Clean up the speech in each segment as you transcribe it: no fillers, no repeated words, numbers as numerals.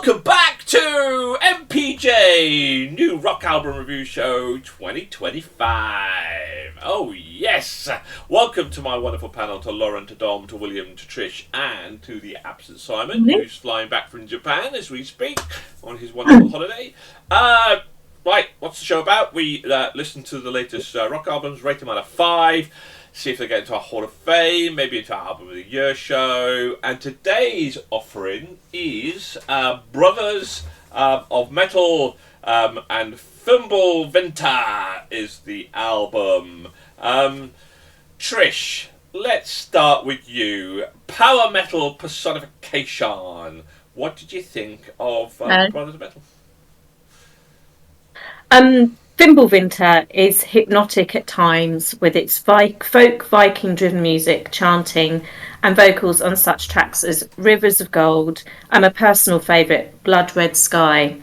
welcome back to MPJ, New Rock Album Review Show 2025. Oh yes, welcome to my wonderful panel, to Lauren, to Dom, to William, to Trish, and to the absent Simon, who's flying back from Japan as we speak on his wonderful holiday. Right, what's the show about? We listen to the latest rock albums, rate them out of 5, see if they get into our Hall of Fame, maybe into our Album of the Year show. And today's offering is Brothers of Metal and Fimbulvinter is the album. Trish, let's start with you. Power metal personification. What did you think of Brothers of Metal? Fimbulvinter is hypnotic at times with its folk Viking-driven music, chanting, and vocals on such tracks as Rivers of Gold and a personal favourite, Blood Red Sky.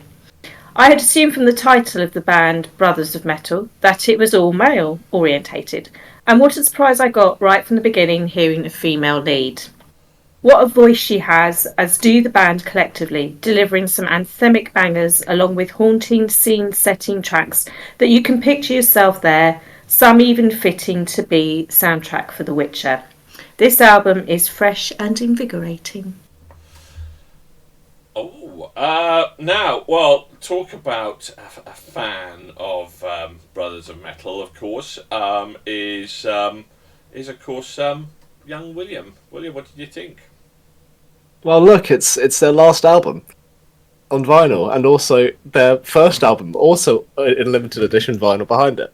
I had assumed from the title of the band, Brothers of Metal, that it was all male-orientated, and what a surprise I got right from the beginning hearing a female lead. What a voice she has, as do the band collectively, delivering some anthemic bangers along with haunting scene-setting tracks that you can picture yourself there, some even fitting to be soundtrack for The Witcher. This album is fresh and invigorating. Now, talk about a fan of Brothers of Metal, of course, is of course young William. William, what did you think? Well, look, it's their last album on vinyl, and also their first album, also in limited edition vinyl behind it.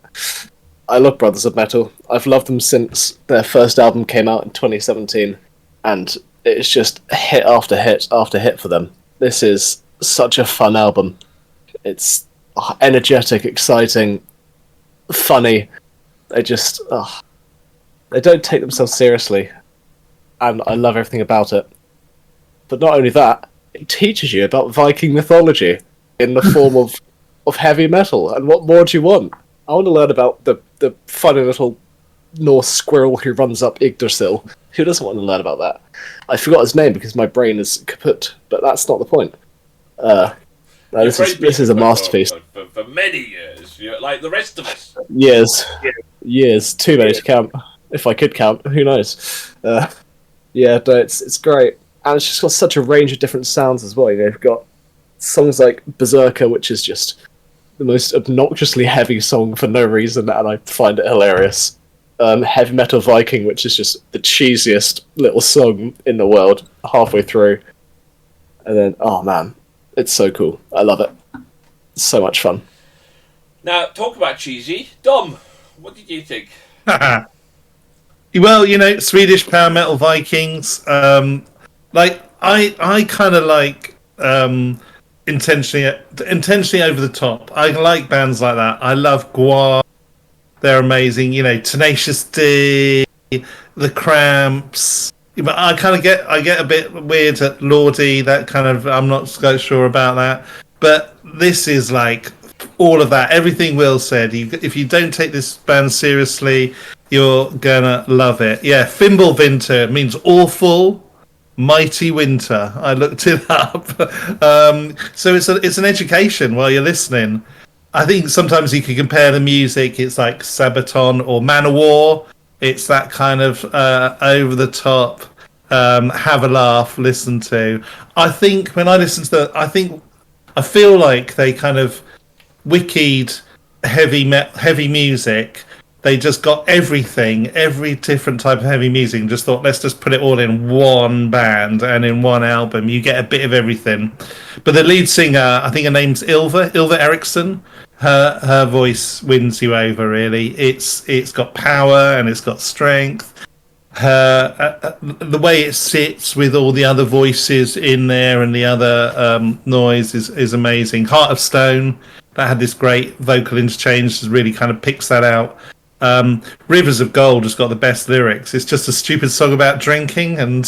I love Brothers of Metal. I've loved them since their first album came out in 2017, and it's just hit after hit after hit for them. This is such a fun album. It's energetic, exciting, funny. They just... they don't take themselves seriously, and I love everything about it. But not only that, it teaches you about Viking mythology in the form of heavy metal. And what more do you want? I want to learn about the funny little Norse squirrel who runs up Yggdrasil. Who doesn't want to learn about that? I forgot his name because my brain is kaput, but that's not the point. This is a masterpiece. For many years, like the rest of us. Years. Too many to count. If I could count, who knows? It's great. And it's just got such a range of different sounds as well. You know, you've got songs like Berserker, which is just the most obnoxiously heavy song for no reason, and I find it hilarious. Heavy Metal Viking, which is just the cheesiest little song in the world, halfway through. And then, oh man, it's so cool. I love it. It's so much fun. Now, talk about cheesy. Dom, what did you think? Well, Swedish power metal Vikings. I kind of like intentionally over the top. I like bands like that. I love Gwar. They're amazing. Tenacious D, The Cramps. But I get a bit weird at Lordi. That kind of, I'm not so sure about that. But this is like all of that. Everything Will said. If you don't take this band seriously, you're gonna love it. Yeah, Fimbulvinter means awful. Mighty Winter. I looked it up. So it's an education while you're listening. I think sometimes you can compare the music. It's like Sabaton or Manowar. It's that kind of over the top, have a laugh, listen to. I think when I listen to I feel like they kind of wikied heavy music. They just got everything, every different type of heavy music, and just thought, let's just put it all in one band and in one album. You get a bit of everything. But the lead singer, I think her name's Ylva Eriksson. Her voice wins you over, really. It's got power and it's got strength. The way it sits with all the other voices in there and the other noise is amazing. Heart of Stone, that had this great vocal interchange, really kind of picks that out. Rivers of Gold has got the best lyrics. It's just a stupid song about drinking, and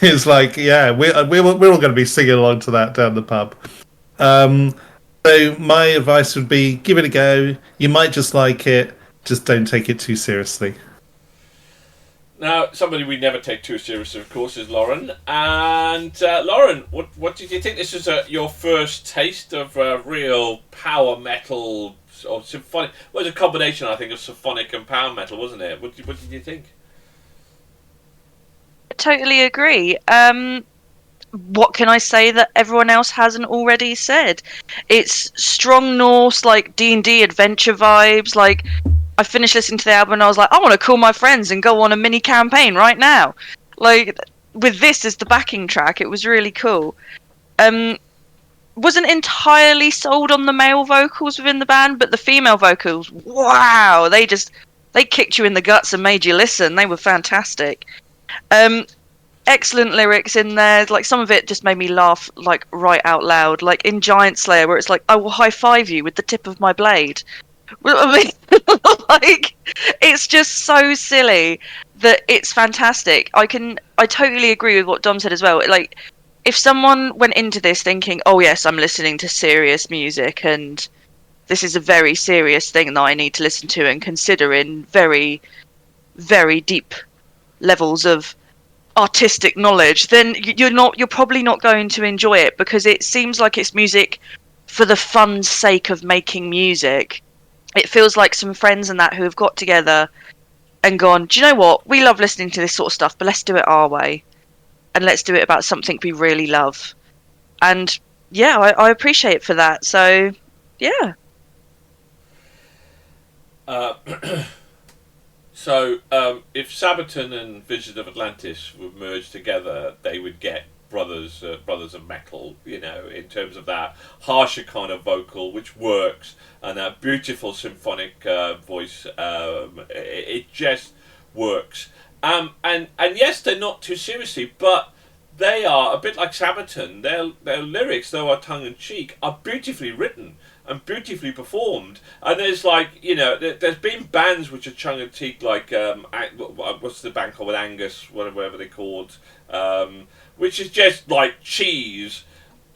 it's like, yeah, we're all going to be singing along to that down the pub. So my advice would be, give it a go. You might just like it. Just don't take it too seriously. Now, somebody we never take too seriously, of course, is Lauren. And Lauren, what did you think? This is your first taste of real power metal or symphonic? Well, it was a combination, I think, of symphonic and power metal, wasn't it? What did you think? I totally agree. What can I say that everyone else hasn't already said? It's strong Norse, like D&D adventure vibes. Like, I finished listening to the album and I was like, I want to call my friends and go on a mini campaign right now. Like, with this as the backing track, it was really cool. Wasn't entirely sold on the male vocals within the band, but the female vocals, wow, they kicked you in the guts and made you listen. They were fantastic. Excellent lyrics in there. Like, some of it just made me laugh, like, right out loud. Like in Giant Slayer, where it's like, I will high five you with the tip of my blade. I mean, like, it's just so silly that it's fantastic. I totally agree with what Dom said as well. Like, if someone went into this thinking, oh yes, I'm listening to serious music and this is a very serious thing that I need to listen to and consider in very, very deep levels of artistic knowledge, then you're probably not going to enjoy it, because it seems like it's music for the fun sake of making music. It feels like some friends and that who have got together and gone, do you know what, we love listening to this sort of stuff, but let's do it our way and let's do it about something we really love. And yeah, I appreciate it for that. So yeah. So, if Sabaton and Visions of Atlantis would merge together, they would get brothers of metal, you know, in terms of that harsher kind of vocal, which works, and that beautiful symphonic voice. It just works. And yes, they're not too seriously, but they are a bit like Sabaton. Their lyrics, though are tongue in cheek, are beautifully written and beautifully performed. And there's, like, you know, there's been bands which are tongue in cheek, like what's the band called, Angus, whatever they're called, which is just like cheese,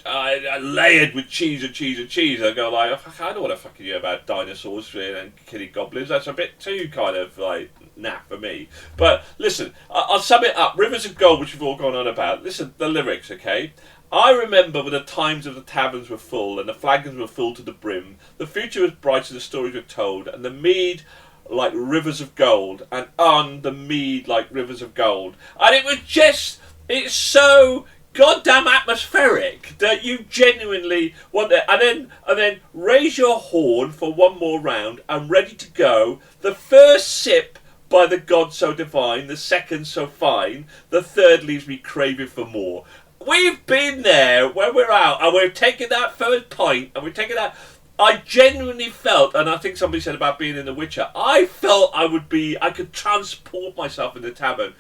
layered with cheese and cheese and cheese. I go like, I don't want to fucking hear about dinosaurs and killing goblins. That's a bit too kind of like nah for me. But listen, I'll sum it up. Rivers of Gold, which we've all gone on about. Listen, the lyrics, okay? I remember when the times of the taverns were full and the flagons were full to the brim. The future was bright and the stories were told, and the mead like rivers of gold, and on the mead like rivers of gold. And it was just, it's so goddamn atmospheric that you genuinely want it. And then raise your horn for one more round. I'm ready to go. The first sip by the god so divine, the second so fine, the third leaves me craving for more. We've been there when we're out and we've taken that first pint and we've taken that. I genuinely felt, and I think somebody said about being in The Witcher, I felt I could transport myself in the tavern.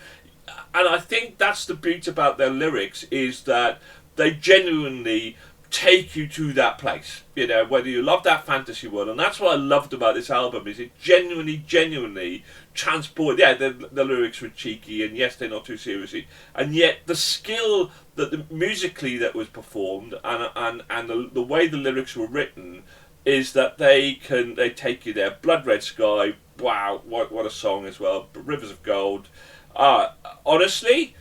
And I think that's the beauty about their lyrics, is that they genuinely take you to that place, you know, whether you love that fantasy world. And that's what I loved about this album, is it genuinely transport. Yeah, the lyrics were cheeky, and yes, they're not too seriously, and yet the skill that musically that was performed, and the way the lyrics were written, is that they take you there. Blood Red Sky, wow, what a song as well. Rivers of Gold. Honestly,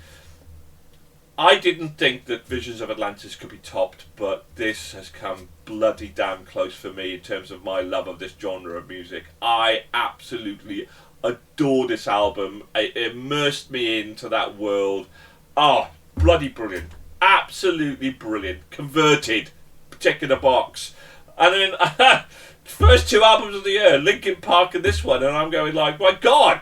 I didn't think that Visions of Atlantis could be topped, but this has come bloody damn close for me in terms of my love of this genre of music. I absolutely adore this album. It immersed me into that world. Oh, bloody brilliant. Absolutely brilliant. Converted. Checking the box. And then, first two albums of the year, Linkin Park and this one, and I'm going like, my God!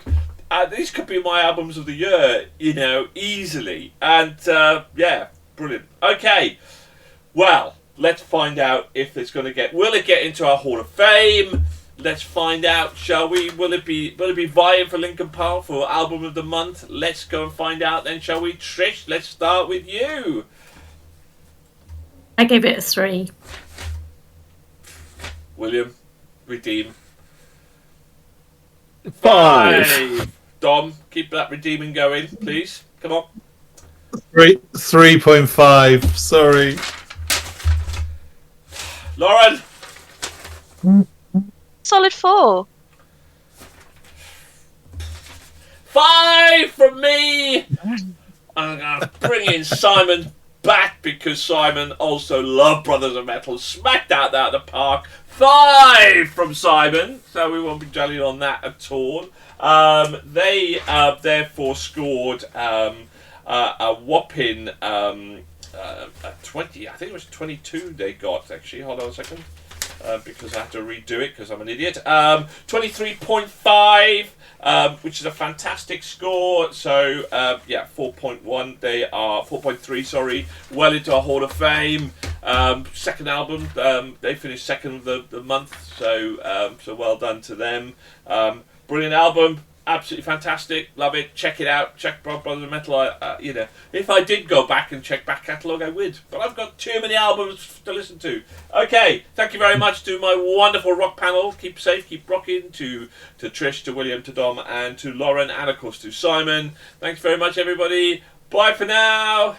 These could be my albums of the year, you know, easily. And, yeah, brilliant. Okay, well, let's find out if it's going to get... Will it get into our Hall of Fame? Let's find out, shall we? Will it be vying for Linkin Park for Album of the Month? Let's go and find out then, shall we? Trish, let's start with you. I gave it a 3. William, redeem. 5. Dom, keep that redeeming going, please. Come on. 3.5. Sorry. Lauren. Solid 4. 5 from me. I'm going to bring in Simon back because Simon also loved Brothers of Metal. Smacked out the park. 5 from Simon. So we won't be dwelling on that at all. They therefore scored a whopping 20. I think it was 22 they got, actually. Hold on a second. Because I have to redo it because I'm an idiot. 23.5. Which is a fantastic score. So, 4.1. They are 4.3. Sorry, well into our Hall of Fame. Second album. They finished second of the month. So, well done to them. Brilliant album. Absolutely fantastic. Love it. Check it out. Check Brothers of Metal. If I did go back and check back catalogue, I would. But I've got too many albums to listen to. Okay. Thank you very much to my wonderful rock panel. Keep safe. Keep rocking. To Trish, to William, to Dom, and to Lauren, and of course to Simon. Thanks very much, everybody. Bye for now.